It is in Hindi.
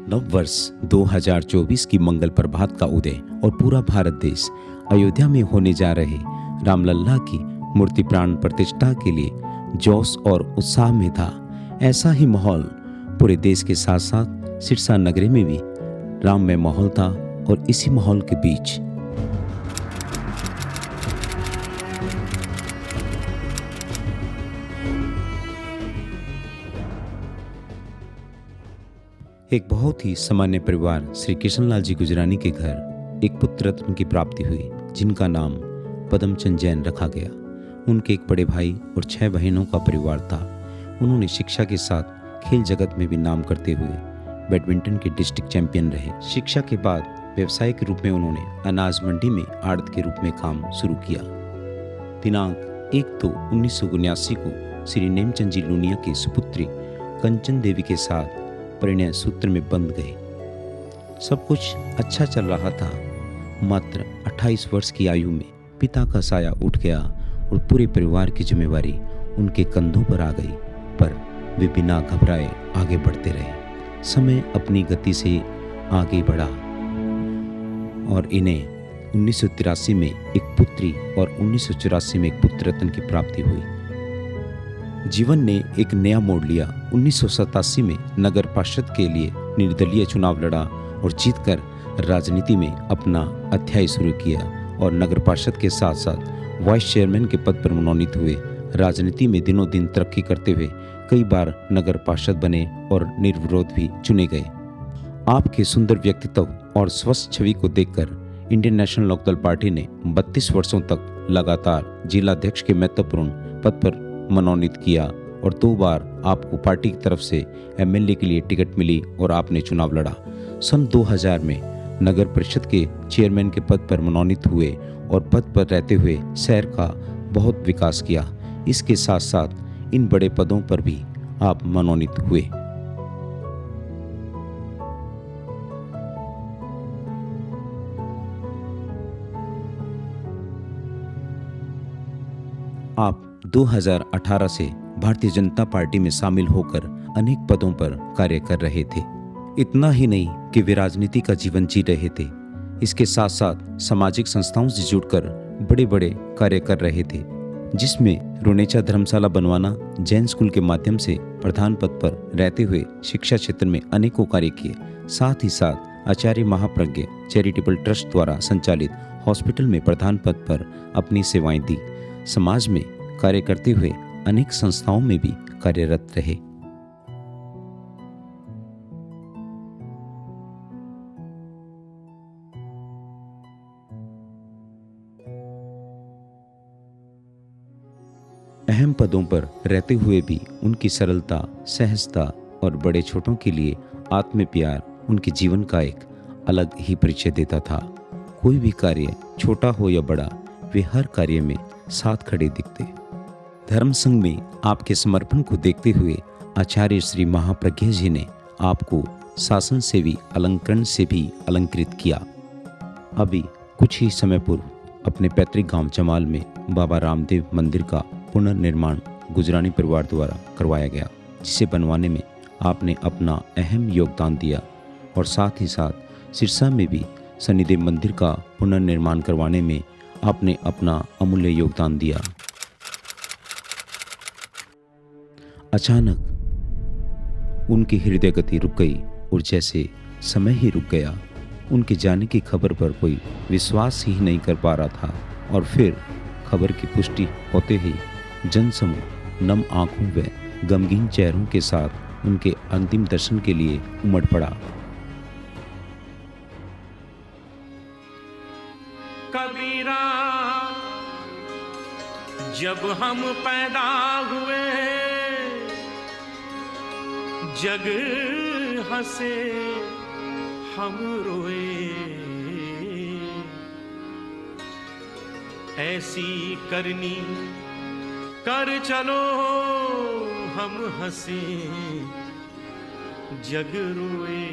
नव वर्ष 2024 की मंगल प्रभात का उदय और पूरा भारत देश अयोध्या में होने जा रहे रामलल्ला की मूर्ति प्राण प्रतिष्ठा के लिए जोश और उत्साह में था। ऐसा ही माहौल पूरे देश के साथ साथ सिरसा नगरी में भी राममय माहौल था। और इसी माहौल के बीच एक बहुत ही सामान्य परिवार श्री कृष्णलाल जी गुजरानी के घर एक पुत्र रत्न की प्राप्ति हुई, जिनका नाम पदमचंद जैन रखा गया। उनके एक बड़े भाई और 6 बहनों का परिवार था। उन्होंने शिक्षा के साथ खेल जगत में भी नाम करते हुए बैडमिंटन के डिस्ट्रिक्ट चैंपियन रहे। शिक्षा के बाद व्यवसाय के रूप में उन्होंने अनाज मंडी में आड़त के रूप में काम शुरू किया। दिनांक 1/2/1979 को श्री नेमचंद जी लूनिया की सुपुत्री कंचन देवी के साथ परिणय सूत्र में बंध गए। सब कुछ अच्छा चल रहा था। मात्र 28 वर्ष की आयु में पिता का साया उठ गया और पूरे परिवार की जिम्मेवारी उनके कंधों पर आ गई। पर वे बिना घबराए आगे बढ़ते रहे। समय अपनी गति से आगे बढ़ा और इन्हें 1983 में एक पुत्री और 1984 में एक पुत्र रत्न की प्राप्ति हुई। जीवन ने एक नया मोड़ लिया। 1987 में नगर पार्षद के लिए निर्दलीय चुनाव लड़ा और जीतकर राजनीति में अपना अध्याय शुरू किया और नगर पार्षद के साथ साथ वाइस चेयरमैन के पद पर मनोनीत हुए। राजनीति में दिनों दिन तरक्की करते हुए कई बार नगर पार्षद बने और निर्विरोध भी चुने गए। आपके सुंदर व्यक्तित्व और स्वस्थ छवि को देखकर इंडियन नेशनल लोकदल पार्टी ने 32 वर्षों तक लगातार जिलाध्यक्ष के महत्वपूर्ण पद पर मनोनीत किया और 2 बार आपको पार्टी की तरफ से एमएलए के लिए टिकट मिली और आपने चुनाव लड़ा। सन 2000 में नगर परिषद के चेयरमैन के पद पर मनोनीत हुए और पद पर रहते हुए शहर का बहुत विकास किया। इसके साथ साथ इन बड़े पदों पर भी आप मनोनीत हुए। आप 2018 से भारतीय जनता पार्टी में शामिल होकर अनेक पदों पर कार्य कर रहे थे। इतना ही नहीं कि वे राजनीति का जीवन जी रहे थे, इसके साथ साथ सामाजिक संस्थाओं से जुड़कर बड़े बड़े कार्य कर रहे थे, जिसमें रुनेचा धर्मशाला बनवाना, जैन स्कूल के माध्यम से प्रधान पद पर रहते हुए शिक्षा क्षेत्र में अनेकों कार्य किए। साथ ही साथ आचार्य महाप्रज्ञ चैरिटेबल ट्रस्ट द्वारा संचालित हॉस्पिटल में प्रधान पद पर अपनी सेवाएं दी। समाज में कार्य करते हुए अनेक संस्थाओं में भी कार्यरत रहे। अहम पदों पर रहते हुए भी उनकी सरलता, सहजता और बड़े छोटों के लिए आत्म प्यार उनके जीवन का एक अलग ही परिचय देता था। कोई भी कार्य छोटा हो या बड़ा, वे हर कार्य में साथ खड़े दिखते। धर्म संघ में आपके समर्पण को देखते हुए आचार्य श्री महाप्रज्ञ जी ने आपको शासन सेवी अलंकरण से भी अलंकृत किया। अभी कुछ ही समय पूर्व अपने पैतृक गांव जमाल में बाबा रामदेव मंदिर का पुनर्निर्माण गुजरानी परिवार द्वारा करवाया गया, जिसे बनवाने में आपने अपना अहम योगदान दिया। और साथ ही साथ सिरसा में भी शनिदेव मंदिर का पुनर्निर्माण करवाने में आपने अपना अमूल्य योगदान दिया। अचानक उनकी हृदय गति रुक गई और जैसे समय ही रुक गया। उनके जाने की खबर पर कोई विश्वास ही नहीं कर पा रहा था। और फिर खबर की पुष्टि होते ही जनसमूह नम आंखों व गमगीन चेहरों के साथ उनके अंतिम दर्शन के लिए उमड़ पड़ा। कबीरा, जब हम पैदा हुए जग हंसे हम रोए, ऐसी करनी कर चलो हम हंसे जग रोए।